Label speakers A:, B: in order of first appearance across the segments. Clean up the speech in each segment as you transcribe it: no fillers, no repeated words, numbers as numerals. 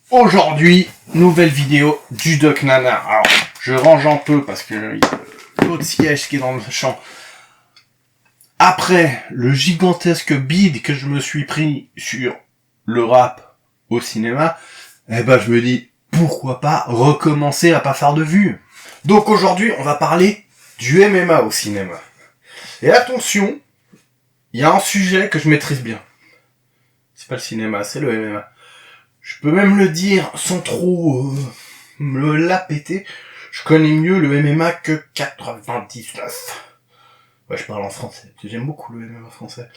A: Aujourd'hui, nouvelle vidéo du Doc Nana. Alors, je range un peu parce que il y a l'autre siège qui est dans le champ. Après le gigantesque bide que je me suis pris sur le rap au cinéma, je me dis, pourquoi pas recommencer à pas faire de vues. Donc aujourd'hui, on va parler du MMA au cinéma. Et attention, il y a un sujet que je maîtrise bien. C'est pas le cinéma, c'est le MMA. Je peux même le dire sans trop me la péter. Je connais mieux le MMA que 99. Ouais, je parle en français. J'aime beaucoup le MMA français.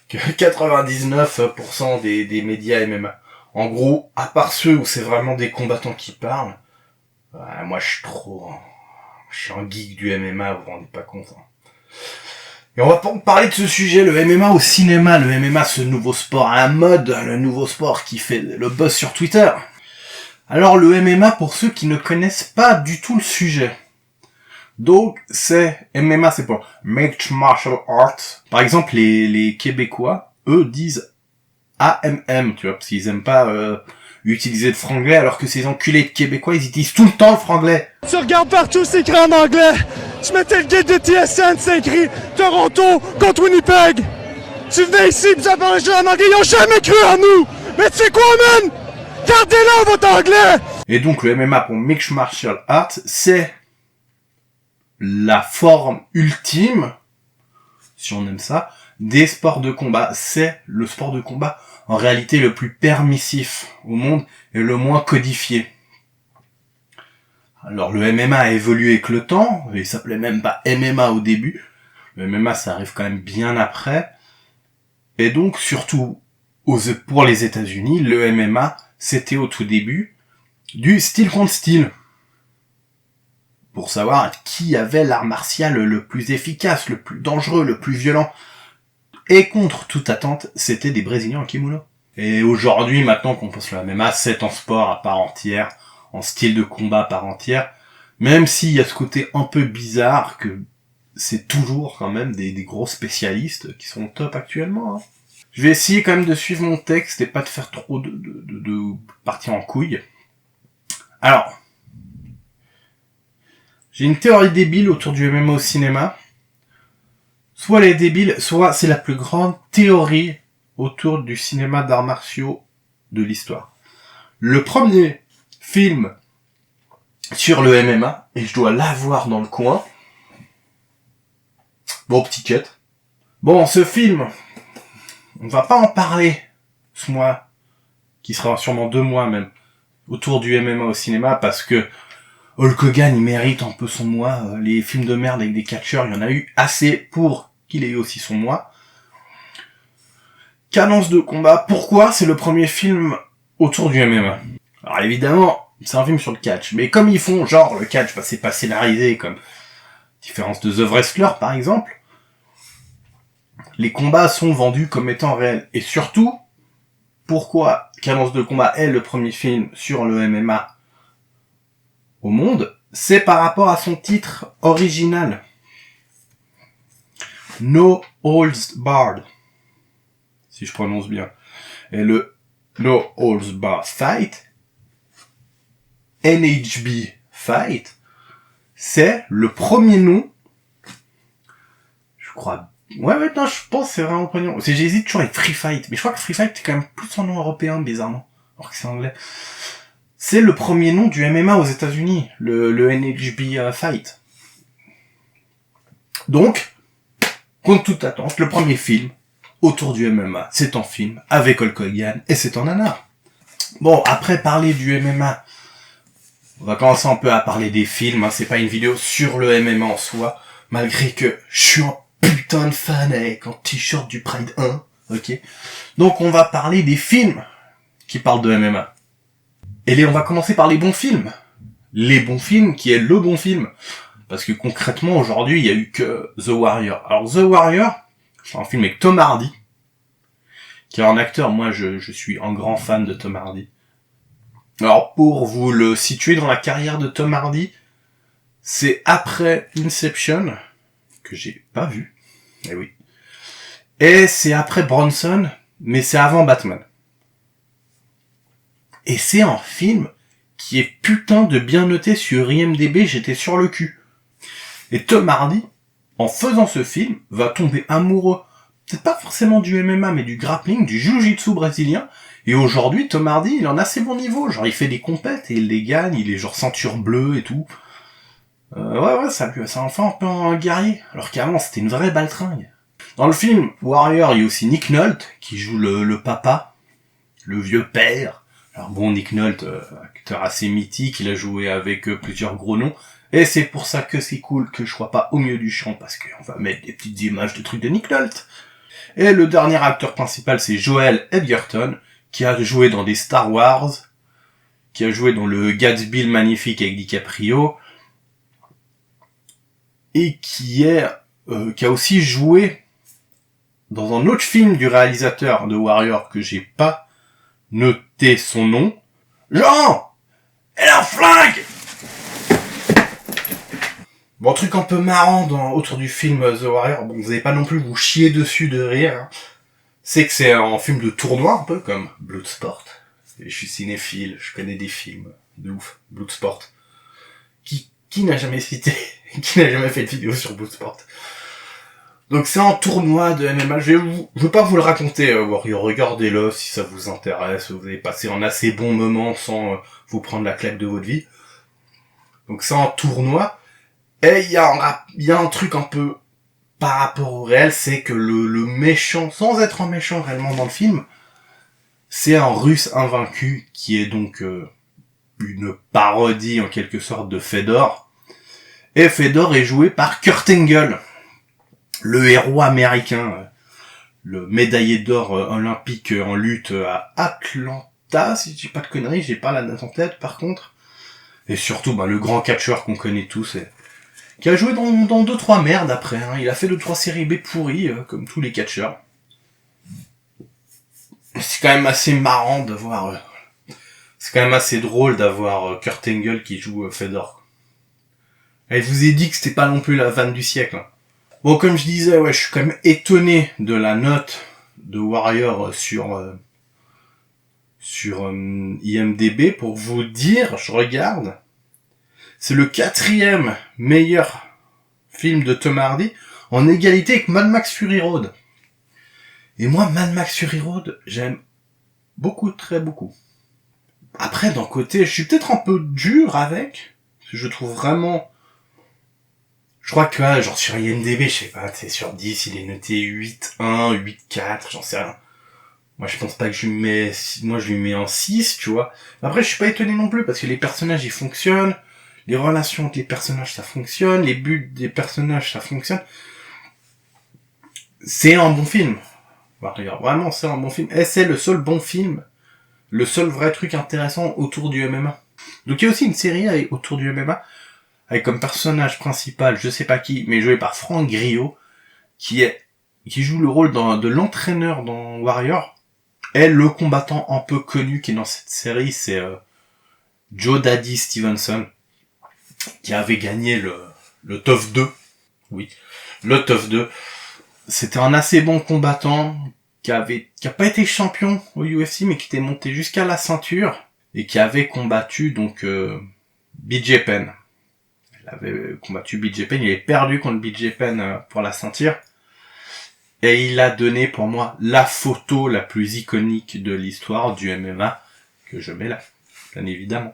A: Que 99% des médias MMA. En gros, à part ceux où c'est vraiment des combattants qui parlent, moi je suis un geek du MMA, vous vous rendez pas compte. Hein. Et on va parler de ce sujet, le MMA au cinéma, le MMA, ce nouveau sport à la mode, le nouveau sport qui fait le buzz sur Twitter. Alors le MMA, pour ceux qui ne connaissent pas du tout le sujet. Donc MMA c'est pour Mixed Martial Arts. Par exemple les Québécois, eux disent AMM, tu vois, parce qu'ils aiment pas utiliser le franglais, alors que ces enculés de Québécois, ils utilisent tout le temps le franglais.
B: Tu regardes partout, c'est écrit en anglais. Tu mettais le guide de TSN, c'est écrit Toronto contre Winnipeg. Tu venais ici, pis tu as parlé en anglais, ils ont jamais cru en nous. Mais tu sais quoi, man? Gardez-le, votre anglais!
A: Et donc, le MMA pour Mixed Martial Arts, c'est la forme ultime, si on aime ça, des sports de combat. C'est le sport de combat, en réalité, le plus permissif au monde et le moins codifié. Alors le MMA a évolué avec le temps, il s'appelait même pas MMA au début, le MMA ça arrive quand même bien après, et donc surtout pour les États-Unis, le MMA c'était au tout début du style contre style, pour savoir qui avait l'art martial le plus efficace, le plus dangereux, le plus violent, et contre toute attente, c'était des Brésiliens en kimono. Et aujourd'hui, maintenant qu'on pense le MMA, c'est un sport à part entière, en style de combat à part entière, même s'il y a ce côté un peu bizarre que c'est toujours quand même des gros spécialistes qui sont au top actuellement. Hein. Je vais essayer quand même de suivre mon texte et pas de faire trop de parties en couille. Alors, j'ai une théorie débile autour du MMA au cinéma. Soit elle est débile, soit c'est la plus grande théorie autour du cinéma d'arts martiaux de l'histoire. Le premier film sur le MMA, et je dois l'avoir dans le coin. Bon, petit cut. Bon, ce film, on va pas en parler ce mois, qui sera sûrement 2 mois même, autour du MMA au cinéma, parce que Hulk Hogan, il mérite un peu son mois. Les films de merde avec des catcheurs, il y en a eu assez pour qu'il ait eu aussi son mois. Cadence de combat, pourquoi c'est le premier film autour du MMA? Alors évidemment, c'est un film sur le catch, mais comme ils font genre le catch, c'est pas scénarisé comme différence de The Wrestler par exemple, les combats sont vendus comme étant réels. Et surtout, pourquoi Cadence de combat est le premier film sur le MMA au monde, c'est par rapport à son titre original. No Holds Barred, si je prononce bien. Et le No Holds Barred Fight, NHB Fight, c'est le premier nom, je crois. Ouais, non, je pense que c'est vraiment le premier nom. J'hésite toujours avec Free Fight, mais je crois que Free Fight c'est quand même plus un nom européen, bizarrement, alors que c'est anglais. C'est le premier nom du MMA aux États-Unis, le NHB Fight. Donc, contre toute attente, le premier film autour du MMA, c'est un film avec Hulk Hogan et c'est un nanar. Bon, après parler du MMA, on va commencer un peu à parler des films, hein. C'est pas une vidéo sur le MMA en soi, malgré que je suis un putain de fan avec un t-shirt du Pride 1, ok. Donc on va parler des films qui parlent de MMA. Et on va commencer par les bons films. Les bons films qui est le bon film. Parce que concrètement aujourd'hui il y a eu que The Warrior. Alors The Warrior, c'est un film avec Tom Hardy, qui est un acteur, moi je suis un grand fan de Tom Hardy. Alors, pour vous le situer dans la carrière de Tom Hardy, c'est après Inception, que j'ai pas vu, eh oui, et c'est après Bronson, mais c'est avant Batman. Et c'est un film qui est putain de bien noté sur IMDb, j'étais sur le cul. Et Tom Hardy, en faisant ce film, va tomber amoureux, peut-être pas forcément du MMA, mais du grappling, du jiu-jitsu brésilien. Et aujourd'hui, Tom Hardy, il en a assez bon niveau. Genre, il fait des compètes et il les gagne, il est genre ceinture bleue et tout. Ouais, ça en fait un peu un guerrier. Alors qu'avant, c'était une vraie baltringue. Dans le film Warrior, il y a aussi Nick Nolte, qui joue le papa, le vieux père. Alors bon, Nick Nolte, acteur assez mythique, il a joué avec plusieurs gros noms. Et c'est pour ça que c'est cool que je sois pas au milieu du champ, parce qu'on va mettre des petites images de trucs de Nick Nolte. Et le dernier acteur principal, c'est Joel Edgerton, qui a joué dans des Star Wars, qui a joué dans le Gatsby le Magnifique avec DiCaprio, et qui a aussi joué dans un autre film du réalisateur de Warrior que j'ai pas noté son nom. Jean! Elle a un flingue! Bon, truc un peu marrant autour du film The Warrior, bon, vous n'allez pas non plus vous chier dessus de rire, hein. C'est que c'est un film de tournoi, un peu comme Bloodsport. Et je suis cinéphile, je connais des films de ouf. Bloodsport. Qui n'a jamais cité, qui n'a jamais fait de vidéo sur Bloodsport. Donc c'est un tournoi de MMA, je veux pas vous le raconter, Warrior, regardez-le si ça vous intéresse, vous allez passer un assez bon moment sans vous prendre la claque de votre vie. Donc c'est un tournoi, et il y a un truc un peu par rapport au réel, c'est que le méchant, sans être un méchant réellement dans le film, c'est un Russe invaincu qui est donc une parodie en quelque sorte de Fedor. Et Fedor est joué par Kurt Angle, le héros américain, le médaillé d'or olympique en lutte à Atlanta, si je dis pas de conneries, j'ai pas la date en tête par contre. Et surtout, le grand catcheur qu'on connaît tous, qui a joué dans 2-3 merdes après, hein. Il a fait 2-3 séries B pourries, comme tous les catcheurs. C'est quand même assez marrant de voir... c'est quand même assez drôle d'avoir Kurt Angle qui joue Fedor. Et je vous ai dit que c'était pas non plus la vanne du siècle. Hein. Bon, comme je disais, je suis quand même étonné de la note de Warrior sur IMDb. Pour vous dire, je regarde... C'est le 4e meilleur film de Tom Hardy, en égalité avec Mad Max Fury Road. Et moi, Mad Max Fury Road, j'aime beaucoup, très beaucoup. Après, d'un côté, je suis peut-être un peu dur avec, parce que je trouve vraiment... Je crois que, genre sur IMDb, je sais pas, c'est sur 10, il est noté 8.1, 8.4, j'en sais rien. Moi, je pense pas que je lui mets un 6, tu vois. Après, je suis pas étonné non plus, parce que les personnages, ils fonctionnent. Les relations entre les personnages, ça fonctionne. Les buts des personnages, ça fonctionne. C'est un bon film. Regarde, vraiment, c'est un bon film. Et c'est le seul bon film. Le seul vrai truc intéressant autour du MMA. Donc il y a aussi une série autour du MMA. Avec comme personnage principal, je sais pas qui, mais joué par Franck Grillo. Qui joue le rôle de l'entraîneur dans Warrior. Et le combattant un peu connu qui est dans cette série, c'est Joe Daddy Stevenson. Qui avait gagné le TUF 2. Oui, le TUF 2. C'était un assez bon combattant qui a pas été champion au UFC, mais qui était monté jusqu'à la ceinture et qui avait combattu donc BJ Penn. Il avait combattu BJ Penn, il avait perdu contre BJ Penn pour la ceinture. Et il a donné pour moi la photo la plus iconique de l'histoire du MMA, que je mets là, bien évidemment.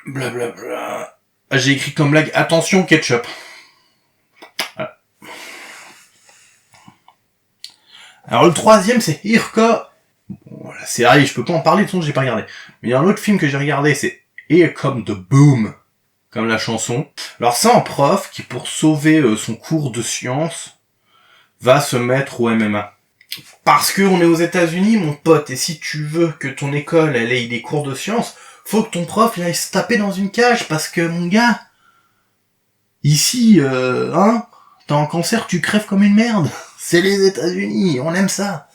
A: Blablabla. J'ai écrit comme blague, attention ketchup. Voilà. Alors le 3e c'est Irka. Bon, la série, je peux pas en parler, de toute façon j'ai pas regardé. Mais il y a un autre film que j'ai regardé, c'est Here Come the Boom. Comme la chanson. Alors c'est un prof qui pour sauver son cours de sciences va se mettre au MMA. Parce que on est aux États-Unis mon pote, et si tu veux que ton école elle ait des cours de sciences, faut que ton prof il aille se taper dans une cage, parce que mon gars, ici, t'as un cancer, tu crèves comme une merde. C'est les États-Unis, on aime ça.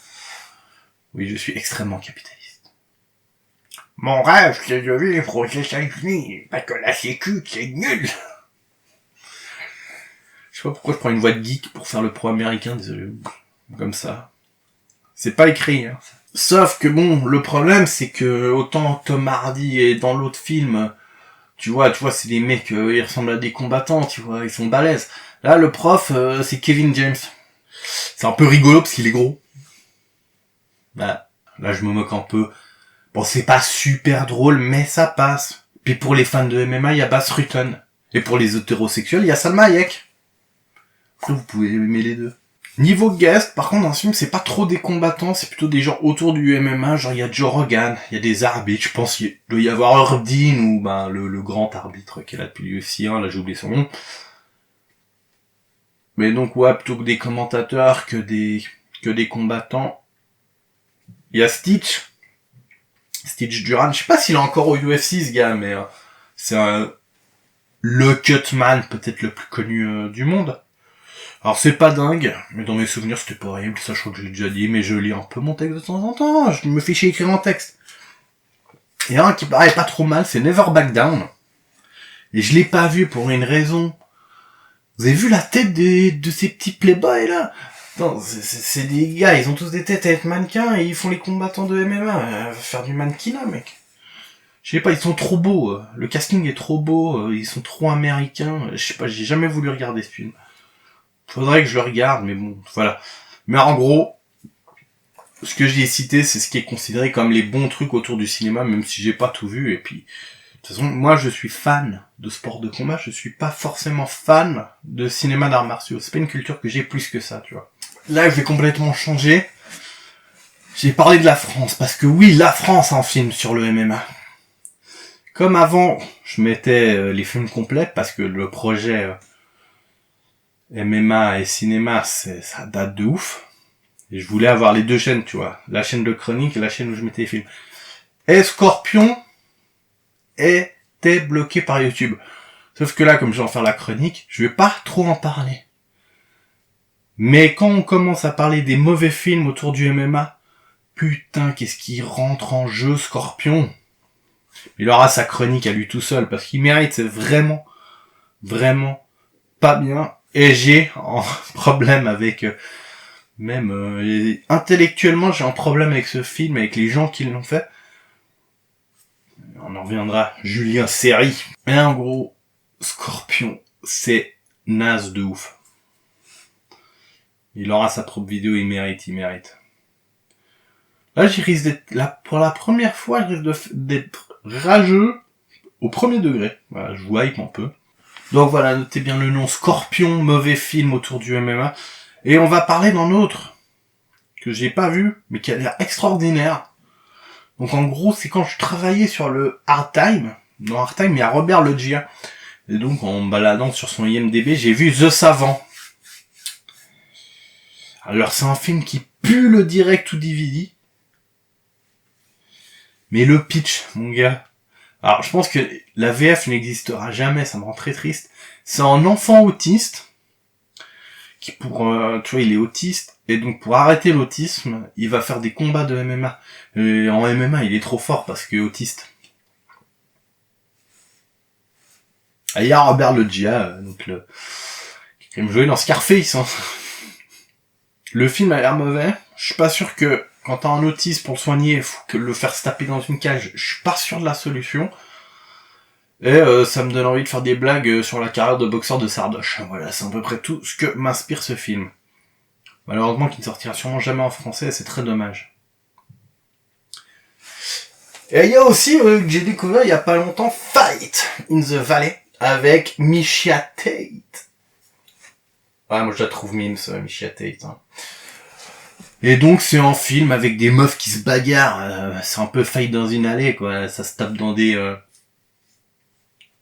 A: Oui, je suis extrêmement capitaliste. Mon rêve, c'est de vivre aux États-Unis, parce que la sécu, c'est nul. Je sais pas pourquoi je prends une voix de geek pour faire le pro-américain, désolé. Comme ça. C'est pas écrit, hein. Sauf que bon, le problème, c'est que autant Tom Hardy et dans l'autre film, tu vois, c'est des mecs, ils ressemblent à des combattants, tu vois, ils sont balèzes. Là, le prof, c'est Kevin James. C'est un peu rigolo parce qu'il est gros. Bah, là, je me moque un peu. Bon, c'est pas super drôle, mais ça passe. Puis pour les fans de MMA, il y a Bas Rutten. Et pour les hétérosexuels, il y a Salma Hayek. Vous pouvez aimer les deux. Niveau guest, par contre, dans ce film, c'est pas trop des combattants, c'est plutôt des gens autour du MMA, genre il y a Joe Rogan, il y a des arbitres, je pense qu'il doit y avoir Herb Dean, ou ben le grand arbitre qui est là depuis l'UFC 1, là j'ai oublié son nom. Mais donc ouais, plutôt que des commentateurs, que des combattants. Il y a Stitch Duran, je sais pas s'il est encore au UFC ce gars, mais c'est le cutman peut-être le plus connu du monde. Alors c'est pas dingue, mais dans mes souvenirs c'était pas horrible, ça je crois que je l'ai déjà dit, mais je lis un peu mon texte de temps en temps, je me fais chier écrire en texte. Et un qui paraît pas trop mal, c'est Never Back Down. Et je l'ai pas vu pour une raison. Vous avez vu la tête de ces petits playboys là? Non, c'est des gars, ils ont tous des têtes à être mannequins et ils font les combattants de MMA, faire du mannequinat mec. Je sais pas, ils sont trop beaux, le casting est trop beau, ils sont trop américains, je sais pas, j'ai jamais voulu regarder ce film. Faudrait que je le regarde, mais bon, voilà. Mais en gros, ce que j'ai cité, c'est ce qui est considéré comme les bons trucs autour du cinéma, même si j'ai pas tout vu, et puis, de toute façon, moi je suis fan de sport de combat, je suis pas forcément fan de cinéma d'arts martiaux, c'est pas une culture que j'ai plus que ça, tu vois. Là, je vais complètement changer. J'ai parlé de la France, parce que oui, la France en film sur le MMA. Comme avant, je mettais les films complets, parce que le projet MMA et cinéma, ça date de ouf. Et je voulais avoir les deux chaînes, tu vois. La chaîne de chronique et la chaîne où je mettais les films. Et Scorpion était bloqué par YouTube. Sauf que là, comme je vais en faire la chronique, je vais pas trop en parler. Mais quand on commence à parler des mauvais films autour du MMA, putain, qu'est-ce qui rentre en jeu, Scorpion. Il aura sa chronique à lui tout seul, parce qu'il mérite, c'est vraiment pas bien. Et j'ai un problème avec... intellectuellement, j'ai un problème avec ce film, avec les gens qui l'ont fait. On en reviendra. Julien Seri. Et en gros, Scorpion, c'est naze de ouf. Il aura sa propre vidéo, il mérite. Là, j'y risque d'être, pour la première fois, je risque d'être rageux au premier degré. Voilà, je vous hype un peu. Donc voilà, notez bien le nom, Scorpion, mauvais film autour du MMA. Et on va parler d'un autre, que j'ai pas vu, mais qui a l'air extraordinaire. Donc en gros, c'est quand je travaillais sur le Hard Time. Dans Hard Time, il y a Robert Loggia. Et donc, en me baladant sur son IMDb, j'ai vu The Savant. Alors, c'est un film qui pue le direct ou DVD. Mais le pitch, mon gars... Alors, je pense que la VF n'existera jamais, ça me rend très triste. C'est un enfant autiste, qui tu vois, il est autiste, et donc pour arrêter l'autisme, il va faire des combats de MMA. Et en MMA, il est trop fort parce qu'il est autiste. Et il y a Robert Loggia, qui aime jouer dans Scarface, hein. Le film a l'air mauvais. Je suis pas sûr que quand t'as un autisme pour le soigner, il faut que le faire se taper dans une cage. Je suis pas sûr de la solution. Et ça me donne envie de faire des blagues sur la carrière de boxeur de Sardoche. Voilà, c'est à peu près tout ce que m'inspire ce film. Malheureusement, qu'il ne sortira sûrement jamais en français, c'est très dommage. Et il y a aussi, que j'ai découvert il y a pas longtemps, Fight in the Valley, avec Misha Tate. Ouais, moi je la trouve mime, ça, Misha Tate. Hein. Et donc c'est un film avec des meufs qui se bagarrent, c'est un peu Fight dans une allée, quoi. Ça se tape dans des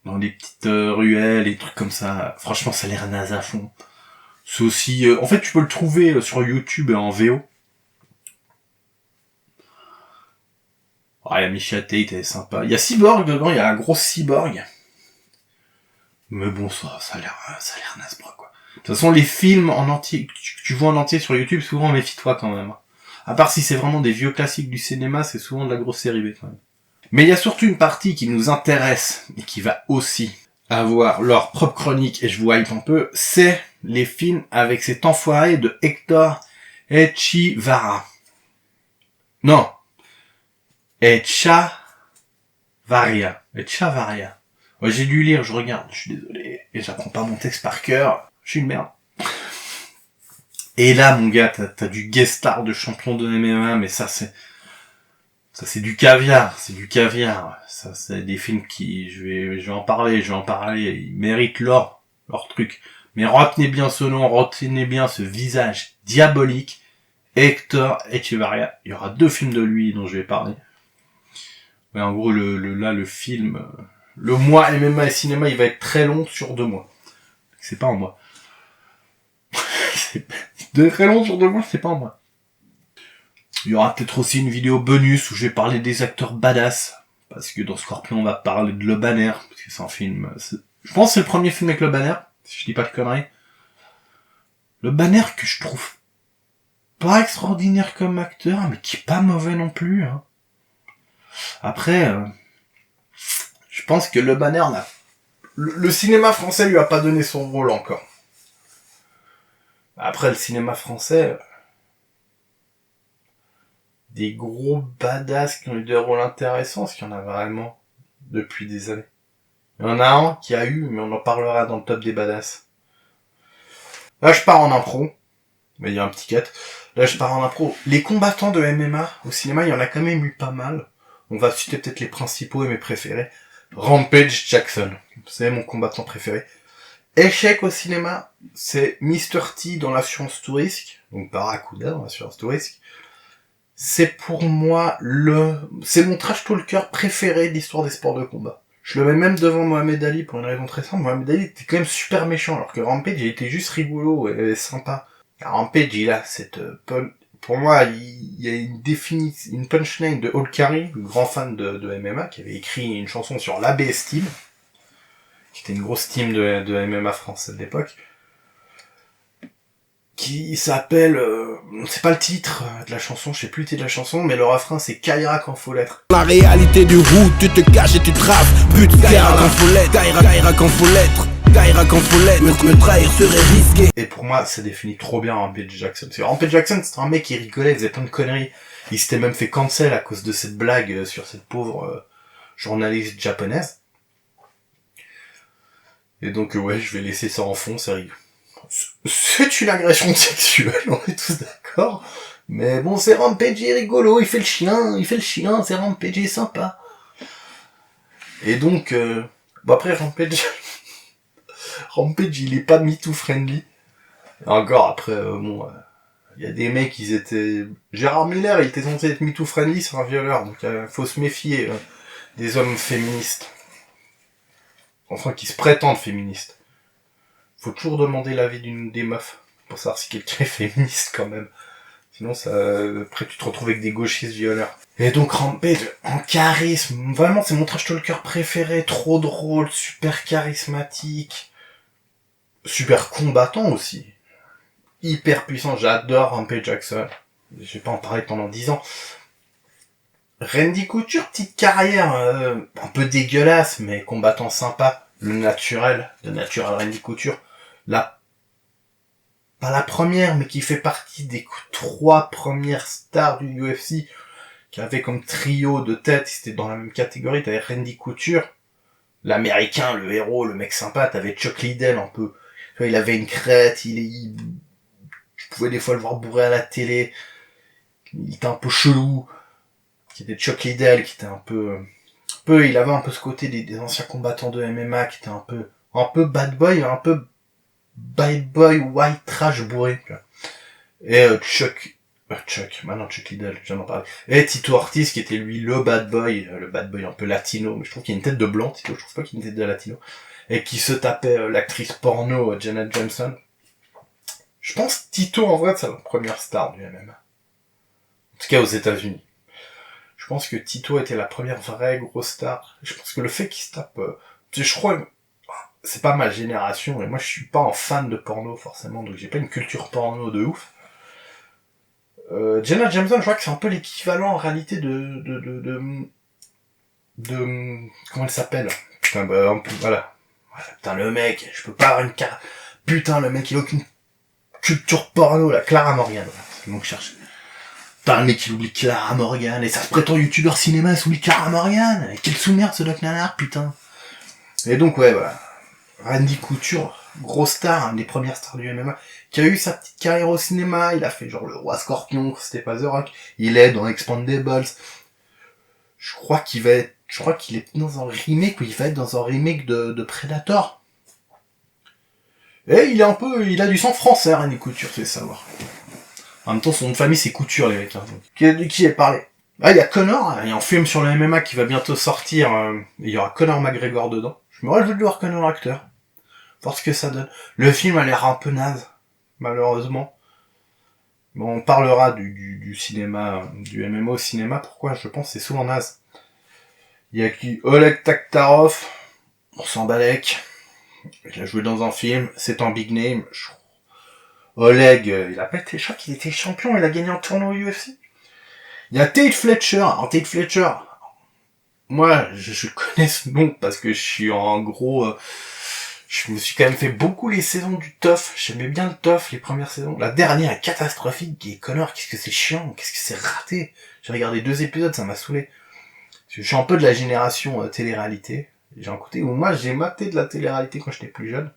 A: petites ruelles et trucs comme ça. Franchement, ça a l'air naze à fond. C'est aussi... en fait, tu peux le trouver sur YouTube en VO. Ah, il y a Misha Tate, elle est sympa. Il y a Cyborg dedans, il y a un gros cyborg. Mais bon, ça a l'air naze, quoi. De toute façon, les films en entier, que tu vois en entier sur YouTube, souvent, méfie-toi quand même. À part si c'est vraiment des vieux classiques du cinéma, c'est souvent de la grosse série B quand même. Mais il y a surtout une partie qui nous intéresse, et qui va aussi avoir leur propre chronique, et je vous hype un peu, c'est les films avec cet enfoiré de Hector Echivarra. Non. Echevarria. Echevarria. Ouais, j'ai dû lire, je regarde, je suis désolé. Et j'apprends pas mon texte par cœur. Je suis une merde. Et là, mon gars, t'as du guest star de champion de MMA, mais ça c'est du caviar, c'est du caviar. Ça, c'est des films qui, je vais en parler, ils méritent leur truc. Mais retenez bien ce nom, retenez bien ce visage diabolique, Hector Echevarria. Il y aura 2 films de lui dont je vais parler. Mais en gros, le film, le mois MMA et cinéma, il va être très long sur 2 mois. C'est pas en mois. C'est très long sur 2 mois, c'est pas en mois. Il y aura peut-être aussi une vidéo bonus où je vais parler des acteurs badass. Parce que dans Scorpion, on va parler de Le Banner. Parce que c'est un film... Je pense que c'est le premier film avec Le Banner. Si je dis pas de conneries. Le Banner que je trouve pas extraordinaire comme acteur, mais qui est pas mauvais non plus. Hein. Après, je pense que Le Banner n'a... Le cinéma français lui a pas donné son rôle encore. Après, le cinéma français... Des gros badass qui ont eu des rôles intéressants, parce qu'il y en a vraiment depuis des années. Il y en a un qui a eu, mais on en parlera dans le top des badass. Là, je pars en impro. Mais il y a un petit cut. Là, je pars en impro. Les combattants de MMA au cinéma, il y en a quand même eu pas mal. On va citer peut-être les principaux et mes préférés. Rampage Jackson. C'est mon combattant préféré. Échec au cinéma, c'est Mr. T dans l'assurance tout risque. Donc Barracuda dans l'assurance tout risque. C'est pour moi c'est mon trash talker préféré de l'histoire des sports de combat. Je le mets même devant Mohamed Ali pour une raison très simple. Mohamed Ali était quand même super méchant, alors que Rampage, il était juste rigolo et sympa. Rampage, il a cette pour moi, il y a une punchline de Hall Carey, le grand fan de MMA, qui avait écrit une chanson sur l'ABS Team, qui était une grosse team de MMA française de l'époque. Qui s'appelle, c'est pas le titre de la chanson, je sais plus le titre de la chanson, mais le refrain c'est Kaira quand faut l'être.
C: La réalité du route, tu te caches et tu traves. But Kaira quand faut l'être, Kaira quand faut l'être, Kaira quand faut l'être, me trahir serait risqué.
A: Et pour moi, ça définit trop bien Rampage Jackson. Parce que Rampage Jackson, c'était un mec qui rigolait, il faisait plein de conneries. Il s'était même fait cancel à cause de cette blague sur cette pauvre journaliste japonaise. Et donc, ouais, je vais laisser ça en fond, c'est rigolo. C'est une agression sexuelle, on est tous d'accord. Mais bon, c'est Rampage, il est rigolo, il fait le chien, c'est Rampage, il est sympa. Et donc, bon après Rampage, il est pas MeToo friendly. Et encore après, il y a des mecs, ils étaient... Gérard Miller, il était censé être MeToo friendly, c'est un violeur, donc faut se méfier des hommes féministes. Enfin, qui se prétendent féministes. Faut toujours demander l'avis des meufs pour savoir si quelqu'un est féministe quand même. Sinon, après tu te retrouves avec des gauchistes violeurs. Et donc Rampage, en charisme, vraiment c'est mon trash talker préféré, trop drôle, super charismatique, super combattant aussi, hyper puissant, j'adore Rampage Jackson. Je vais pas en parler pendant 10 ans. Randy Couture, petite carrière, un peu dégueulasse, mais combattant sympa, le natural Randy Couture. Pas la première, mais qui fait partie des 3 premières stars du UFC, qui avait comme trio de tête, c'était dans la même catégorie, t'avais Randy Couture, l'américain, le héros, le mec sympa, t'avais Chuck Liddell un peu, tu vois, il avait une crête, je pouvais des fois le voir bourré à la télé, il était un peu chelou, qui était Chuck Liddell, qui était il avait un peu ce côté des anciens combattants de MMA, qui était un peu bad boy, un peu bad boy white trash bourré, tu vois. Et Chuck Liddell, je viens d'en parler. Et Tito Ortiz, qui était lui le bad boy un peu latino, mais je trouve qu'il a une tête de blanc, Tito, je trouve pas qu'il a une tête de latino, et qui se tapait l'actrice porno Janet Jameson. Je pense que Tito, en vrai, c'est la première star du MMA. En tout cas, aux États-Unis. Je pense que Tito était la première vraie grosse star. Je pense que le fait qu'il se tape, je crois, c'est pas ma génération, et moi je suis pas un fan de porno forcément, donc j'ai pas une culture porno de ouf. Janet Jameson, je crois que c'est un peu l'équivalent en réalité de comment elle s'appelle? Putain, voilà. Putain, le mec, je peux pas avoir putain, le mec, il a aucune culture porno, là. Clara Morgan, voilà, c'est le mot que je cherche. Putain, le mec, il oublie Clara Morgan, et ça se prétend youtubeur cinéma, il s'oublie Clara Morgan. Et quelle sous-merde, ce Doc Nanar, putain. Et donc, ouais, voilà. Randy Couture, grosse star, une des premières stars du MMA, qui a eu sa petite carrière au cinéma, il a fait genre le Roi Scorpion, c'était pas The Rock, il est dans Expandables. Je crois qu'il est dans un remake, ou il va être dans un remake de Predator. Et il a du sang français, Randy Couture, c'est savoir. En même temps, son nom de famille, c'est Couture, les mecs. Hein. De qui j'ai parlé? Ah, il y a Conor, il y a un film sur le MMA qui va bientôt sortir, il y aura Conor McGregor dedans. Je me réjouis de voir Conor acteur. Voir ce que ça donne. Le film a l'air un peu naze, malheureusement. Bon, on parlera du cinéma, du MMA au cinéma, pourquoi? Je pense que c'est souvent naze. Il y a qui? Oleg Taktarov, on s'en balèque. Il a joué dans un film, c'est un big name. Oleg, il a pas été, je crois qu'il était champion, il a gagné un tournoi UFC. Il y a Tate Fletcher. Alors Tate Fletcher, moi, je connais ce nom parce que je suis en gros, je me suis quand même fait beaucoup les saisons du TUF. J'aimais bien le TUF, les premières saisons. La dernière est catastrophique, et Conor, qu'est-ce que c'est chiant, qu'est-ce que c'est raté. J'ai regardé 2 épisodes, ça m'a saoulé. Je suis un peu de la génération télé-réalité. J'ai un côté où moi, j'ai maté de la télé-réalité quand j'étais plus jeune.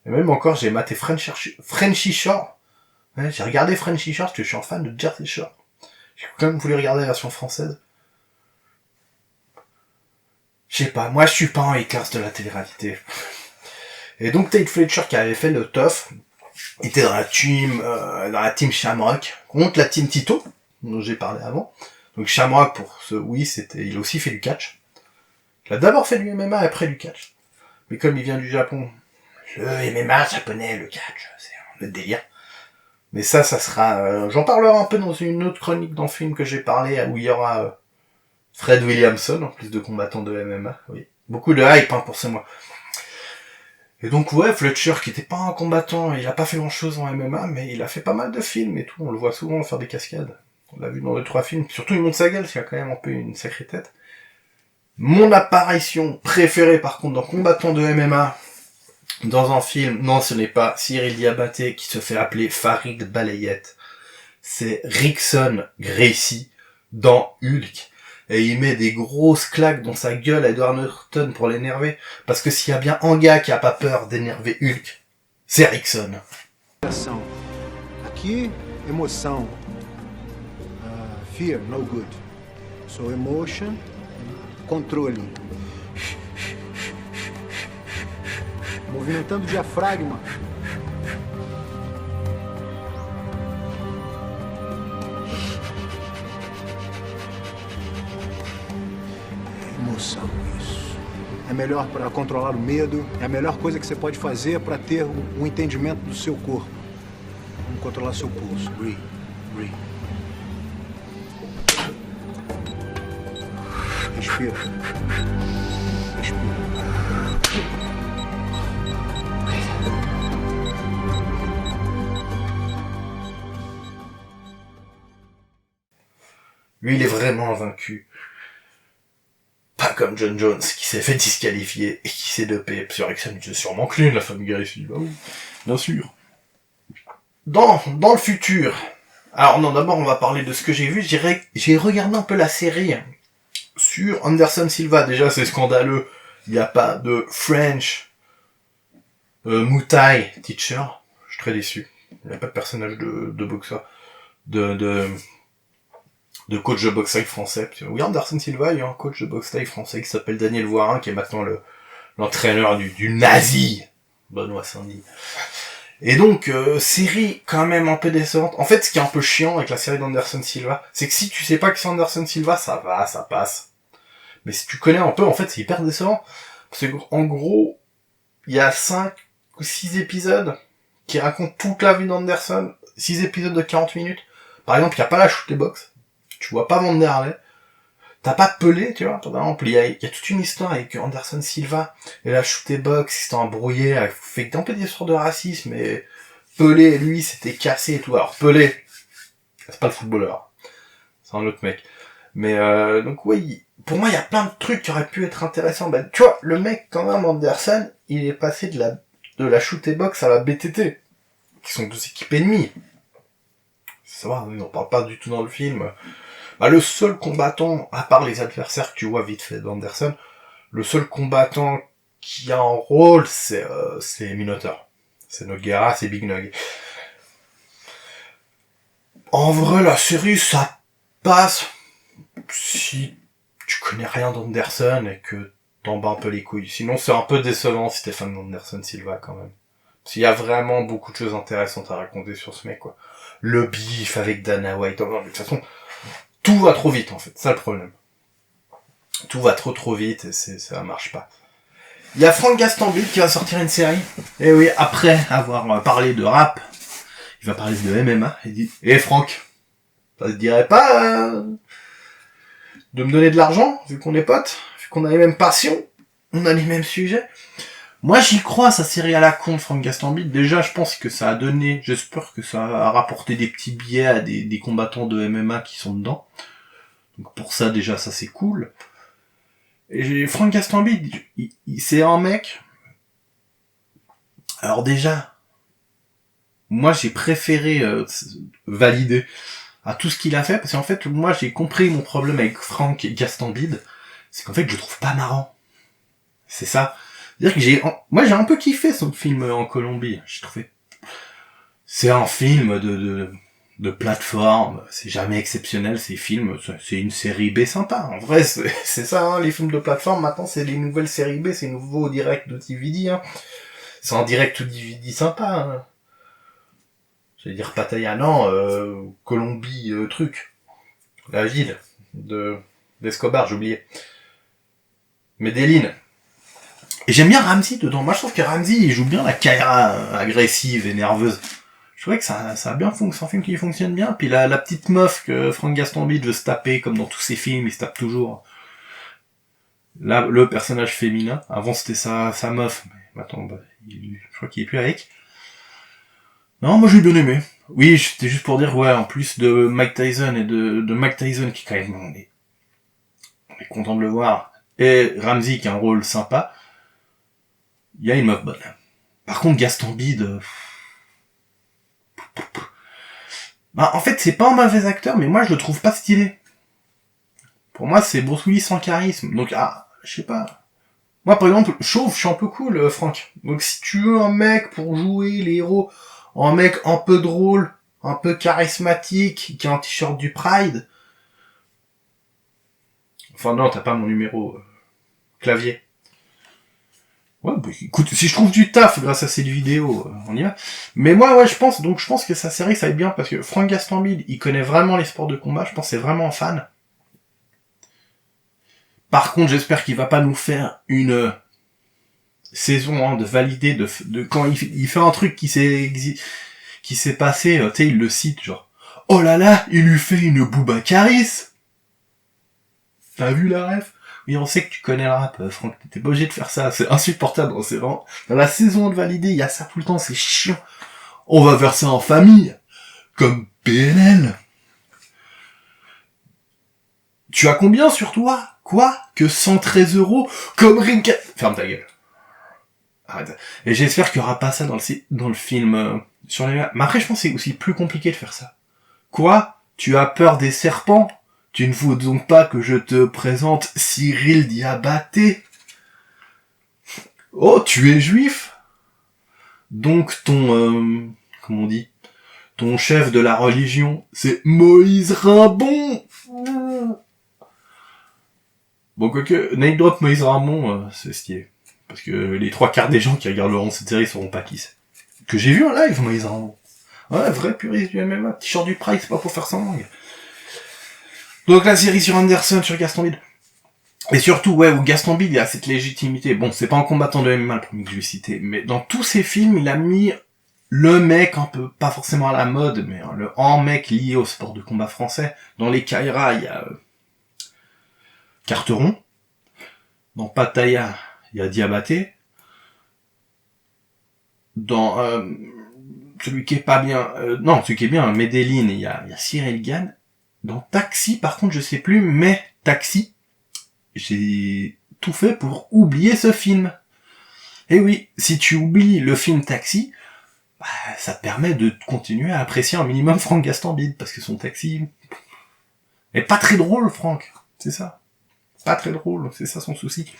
A: Et même encore, j'ai maté Frenchy Shore. Ouais, j'ai regardé Frenchy Shore parce que je suis un fan de Jersey Shore. J'ai quand même voulu regarder la version française. Je sais pas, moi je suis pas un Hitler de la télé-réalité. Et donc Tate Fletcher qui avait fait le TUF était dans la team Shamrock contre la team Tito dont j'ai parlé avant. Donc Shamrock il a aussi fait du catch. Il a d'abord fait du MMA après du catch. Mais comme il vient du Japon, le MMA japonais, le catch, c'est un autre délire. Mais ça sera, j'en parlerai un peu dans une autre chronique dans le film que j'ai parlé où il y aura Fred Williamson en plus de combattant de MMA. Oui, beaucoup de hype pour ce mois. Et donc ouais, Fletcher qui était pas un combattant, il a pas fait grand chose en MMA, mais il a fait pas mal de films et tout, on le voit souvent faire des cascades. On l'a vu dans 2-3 films, surtout il monte sa gueule, il a quand même un peu une sacrée tête. Mon apparition préférée par contre dans combattant de MMA, dans un film, non ce n'est pas Cyril Diabaté qui se fait appeler Farid Balayette, c'est Rickson Gracie dans Hulk. Et il met des grosses claques dans sa gueule à Edward Norton pour l'énerver. Parce que s'il y a bien un gars qui a pas peur d'énerver Hulk, c'est Rickson.
D: Aqui, emoção. Fear, no good. So emotion, controle. Movimentando o diafragma. Emoção, isso. É melhor para controlar o medo, é a melhor coisa que você pode fazer para ter um entendimento do seu corpo. Vamos controlar seu pulso. Breathe, breathe. Respira. Respira.
A: Lui, il est vraiment vaincu. Pas comme John Jones, qui s'est fait disqualifier et qui s'est dopé. Sur Rickson, il est sûrement clean, la femme Gracie. Bah oui, bien sûr. Dans le futur. Alors non, d'abord, on va parler de ce que j'ai vu. J'ai regardé un peu la série sur Anderson Silva. Déjà, c'est scandaleux. Il n'y a pas de French Muay Thai teacher. Je suis très déçu. Il n'y a pas de personnage de boxeur. De coach de boxe thaï français. Oui, Anderson Silva, il y a un coach de boxe thaï français qui s'appelle Daniel Voirin, qui est maintenant l'entraîneur du nazi Benoît Saint-Denis. Et donc, série quand même un peu décevante. En fait, ce qui est un peu chiant avec la série d'Anderson Silva, c'est que si tu sais pas que c'est Anderson Silva, ça va, ça passe. Mais si tu connais un peu, en fait, c'est hyper décevant. Parce que, en gros, il y a 5 ou 6 épisodes qui racontent toute la vie d'Anderson. 6 épisodes de 40 minutes. Par exemple, il n'y a pas la shoot box. Tu vois pas Vanderlei, t'as pas Pelé, tu vois, par exemple, il y a toute une histoire avec Anderson Silva, et la shoot box, ils s'étaient embrouillés, fait un peu des histoires de racisme, et Pelé, lui, s'était cassé et tout. Alors, Pelé, c'est pas le footballeur, c'est un autre mec. Mais, donc, oui, pour moi, il y a plein de trucs qui auraient pu être intéressants. Ben, tu vois, le mec, quand même, Anderson, il est passé de la shoot box à la BTT, qui sont 2 équipes ennemies. Ça va, on parle pas du tout dans le film. Bah, le seul combattant, à part les adversaires que tu vois vite fait d'Anderson, le seul combattant qui a un rôle, c'est Minotaur. C'est Nogueira, c'est Big Nog. En vrai, la série, ça passe si tu connais rien d'Anderson et que t'en bats un peu les couilles. Sinon, c'est un peu décevant si t'es fan d'Anderson Silva, quand même. Parce qu'il y a vraiment beaucoup de choses intéressantes à raconter sur ce mec, quoi. Le beef avec Dana White. Oh, de toute façon, tout va trop vite, en fait. C'est ça le problème. Tout va trop vite et ça marche pas. Il y a Frank Gastambide qui va sortir une série. Et oui, après avoir parlé de rap, il va parler de MMA. Il dit, Franck, ça te dirait pas de me donner de l'argent, vu qu'on est potes, vu qu'on a les mêmes passions, on a les mêmes sujets. Moi, j'y crois, sa série à la con de Frank Gastambide. Déjà, je pense que ça a donné, j'espère que ça a rapporté des petits billets à des combattants de MMA qui sont dedans. Donc pour ça, déjà, ça c'est cool. Et Frank Gastambide, c'est un mec... Alors déjà, moi j'ai préféré valider à tout ce qu'il a fait, parce qu'en fait, moi j'ai compris mon problème avec Frank Gastambide, c'est qu'en fait je le trouve pas marrant. C'est ça. C'est-à-dire que moi j'ai un peu kiffé son film en Colombie. J'ai trouvé... C'est un film de plateforme, c'est jamais exceptionnel ces films, c'est une série B sympa. En vrai, c'est ça, hein, les films de plateforme, maintenant c'est les nouvelles séries B, c'est nouveau direct de DVD, hein. C'est en direct ou DVD sympa, hein. J'allais dire Pattaya, non, Colombie, truc. La ville d'Escobar, j'ai oublié. Medellin. Et j'aime bien Ramsey dedans. Moi, je trouve que Ramsey, il joue bien la Kaira agressive et nerveuse. Je trouvais que ça a bien fonctionné. C'est un film qui fonctionne bien. Puis la petite meuf que Frank Gastambide veut se taper, comme dans tous ses films, il se tape toujours. Là, le personnage féminin. Avant, c'était sa meuf. Mais maintenant, je crois qu'il est plus avec. Non, moi, j'ai bien aimé. Oui, c'était juste pour dire, ouais, en plus de Mike Tyson et de Mike Tyson qui, quand même, on est content de le voir. Et Ramsey qui a un rôle sympa. Il y a une meuf bonne. Par contre, Gastambide... Bah, en fait, c'est pas un mauvais acteur, mais moi, je le trouve pas stylé. Pour moi, c'est Bruce Willis sans charisme. Donc, je sais pas. Moi, par exemple, chauve, je suis un peu cool, Franck. Donc, si tu veux un mec pour jouer les héros, un mec un peu drôle, un peu charismatique, qui a un t-shirt du Pride... Enfin, non, t'as pas mon numéro. Clavier. Ouais, bah, écoute, si je trouve du taf grâce à cette vidéo, on y va. Mais moi, ouais, je pense que sa série, ça va être bien, parce que Frank Gastambide, il connaît vraiment les sports de combat, je pense que c'est vraiment un fan. Par contre, j'espère qu'il va pas nous faire une saison, hein, de valider, de quand il fait un truc qui s'est passé, tu sais, il le cite, genre, oh là là, il lui fait une Boubacaris. T'as vu la ref? Oui, on sait que tu connais le rap, Franck, t'es pas obligé de faire ça, c'est insupportable, c'est vraiment... Dans la saison de valider, il y a ça tout le temps, c'est chiant. On va faire ça en famille, comme PNL. Tu as combien sur toi? Quoi? Que 113 €? Comme Rinka... Ferme ta gueule. Arrête. Et j'espère qu'il y aura pas ça dans le film sur les... Mais après, je pense que c'est aussi plus compliqué de faire ça. Quoi? Tu as peur des serpents? Tu ne veux donc pas que je te présente Cyril Diabaté? Oh, tu es juif? Donc ton... comment on dit? Ton chef de la religion, c'est Moïse Rimbaud. Bon, quoique, name drop Moïse Rimbaud, c'est stylé. Parce que les 3/4 des gens qui regarderont cette série sauront pas qui c'est. Que j'ai vu en live, Moïse Rimbaud. Ouais, vrai puriste du MMA. T-shirt du Pride, c'est pas pour faire sans langue. Donc la série sur Anderson, sur Gastambide. Et surtout, ouais, où Gastambide, il a cette légitimité. Bon, c'est pas un combattant de MMA le premier que je vais citer, mais dans tous ses films, il a mis le mec un peu, pas forcément à la mode, mais un mec lié au sport de combat français. Dans les Kaira, il y a Carteron. Dans Pattaya, il y a Diabaté. Dans celui qui est pas bien, celui qui est bien, Medellin, il y a Cyril Gann. Dans Taxi, par contre, je sais plus, mais Taxi, j'ai tout fait pour oublier ce film. Et oui, si tu oublies le film Taxi, ça te permet de continuer à apprécier un minimum Franck Gastambide, parce que son taxi est pas très drôle, Franck. C'est ça. Pas très drôle, c'est ça son souci.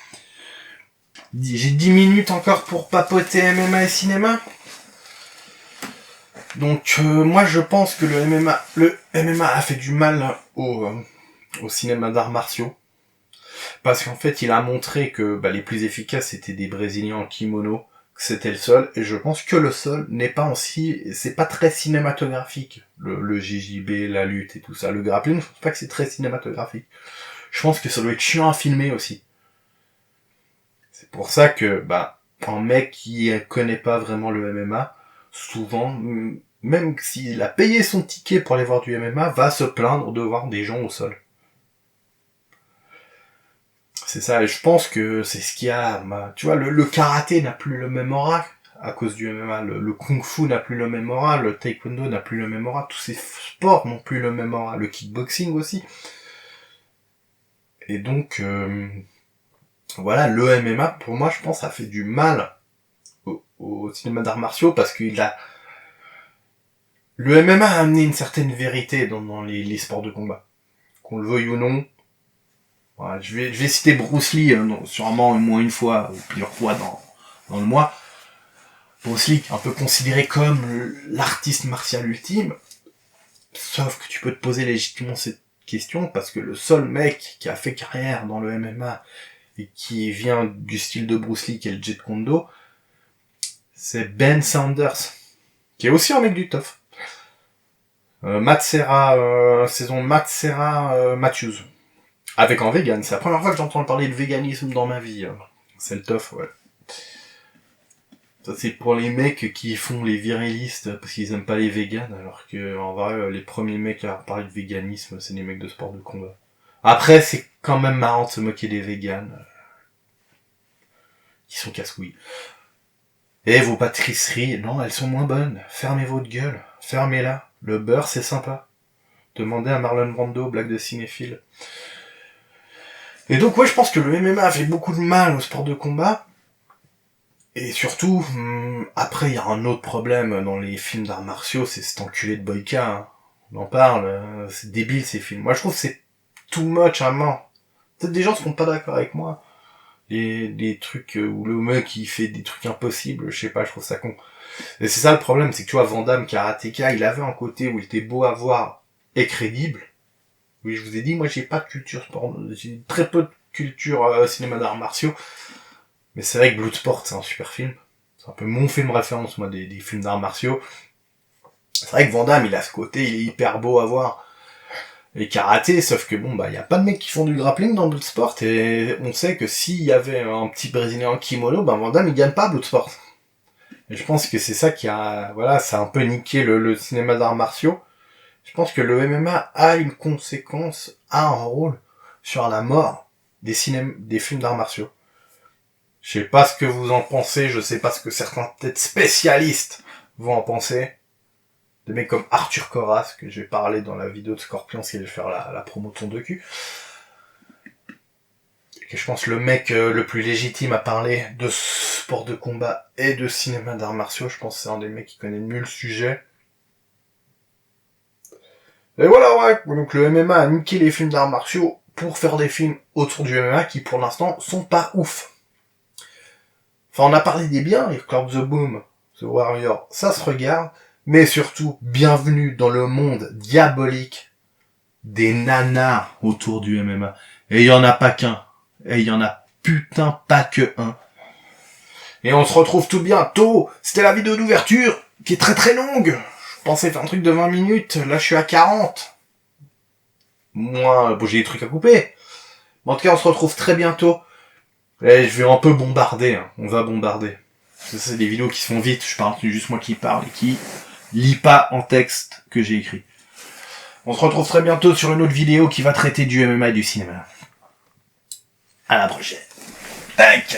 A: J'ai 10 minutes encore pour papoter MMA et cinéma. Donc moi je pense que le MMA a fait du mal au cinéma d'arts martiaux. Parce qu'en fait il a montré que les plus efficaces c'était des Brésiliens en kimono, que c'était le sol, et je pense que le sol n'est pas c'est pas très cinématographique. Le JJB, la lutte et tout ça. Le grappling, je pense pas que c'est très cinématographique. Je pense que ça doit être chiant à filmer aussi. C'est pour ça que, un mec qui connaît pas vraiment le MMA, souvent, même s'il a payé son ticket pour aller voir du MMA, va se plaindre de voir des gens au sol. C'est ça, et je pense que c'est ce qu'il y a, tu vois, le karaté n'a plus le même aura à cause du MMA, le kung-fu n'a plus le même aura, le taekwondo n'a plus le même aura, tous ces sports n'ont plus le même aura, le kickboxing aussi. Et donc, voilà, le MMA, pour moi, je pense, ça fait du mal au cinéma d'arts martiaux, parce que le MMA a amené une certaine vérité dans les sports de combat. Qu'on le veuille ou non. Voilà, je vais citer Bruce Lee, sûrement au moins une fois, ou plusieurs fois dans le mois. Bruce Lee, un peu considéré comme l'artiste martial ultime, sauf que tu peux te poser légitimement cette question, parce que le seul mec qui a fait carrière dans le MMA et qui vient du style de Bruce Lee, qui est le Jeet Kune Do, c'est Ben Saunders, qui est aussi un mec du tough. Matt Serra Matthews, avec un vegan. C'est la première fois que j'entends parler de véganisme dans ma vie. C'est le tough, ouais. Ça, c'est pour les mecs qui font les virilistes parce qu'ils aiment pas les véganes, alors que, en vrai, les premiers mecs à parler de véganisme, c'est les mecs de sport de combat. Après, c'est quand même marrant de se moquer des véganes. Qui sont casse-couilles. Et vos pâtisseries, non, elles sont moins bonnes. Fermez votre gueule. Fermez-la. Le beurre, c'est sympa. Demandez à Marlon Brando, blague de cinéphile. Et donc, ouais, je pense que le MMA a fait beaucoup de mal au sport de combat. Et surtout, après, il y a un autre problème dans les films d'arts martiaux, c'est cet enculé de Boyka. Hein. On en parle, c'est débile ces films. Moi, je trouve que c'est too much à mort. Peut-être des gens seront pas d'accord avec moi. Des trucs où le mec il fait des trucs impossibles, je sais pas, je trouve ça con. Et c'est ça le problème, c'est que tu vois, Van Damme, Karateka, il avait un côté où il était beau à voir et crédible. Oui, je vous ai dit, moi j'ai pas de culture sport, j'ai très peu de culture cinéma d'arts martiaux. Mais c'est vrai que Bloodsport, c'est un super film. C'est un peu mon film référence, moi, des films d'arts martiaux. C'est vrai que Van Damme, il a ce côté, il est hyper beau à voir. Et karaté, sauf que y a pas de mecs qui font du grappling dans Bloodsport, et on sait que s'il y avait un petit Brésilien en kimono, Van Damme, il gagne pas Bloodsport. Et je pense que c'est ça qui a, ça a un peu niqué le cinéma d'arts martiaux. Je pense que le MMA a une conséquence, a un rôle sur la mort des films d'arts martiaux. Je sais pas ce que vous en pensez, je sais pas ce que certains peut-être spécialistes vont en penser. Des mecs comme Arthur Corras, que j'ai parlé dans la vidéo de Scorpion, si je vais faire la promo de son docu. Et je pense le mec le plus légitime à parler de sport de combat et de cinéma d'arts martiaux, je pense que c'est un des mecs qui connaît mieux le sujet. Et voilà, ouais, donc le MMA a niqué les films d'arts martiaux pour faire des films autour du MMA qui pour l'instant sont pas ouf. Enfin, on a parlé des biens, les Club The Boom, The Warrior, ça se regarde, mais surtout, bienvenue dans le monde diabolique des nanars autour du MMA. Et il y en a pas qu'un. Et il y en a putain pas que un. Et on se retrouve tout bientôt. C'était la vidéo d'ouverture, qui est très très longue. Je pensais faire un truc de 20 minutes, là je suis à 40. Moi, j'ai des trucs à couper. Mais en tout cas, on se retrouve très bientôt. Et je vais un peu bombarder, hein. On va bombarder. C'est des vidéos qui se font vite, je parle, c'est juste moi qui parle et qui lit pas en texte que j'ai écrit. On se retrouve très bientôt sur une autre vidéo qui va traiter du MMA et du cinéma. À la prochaine. Tac.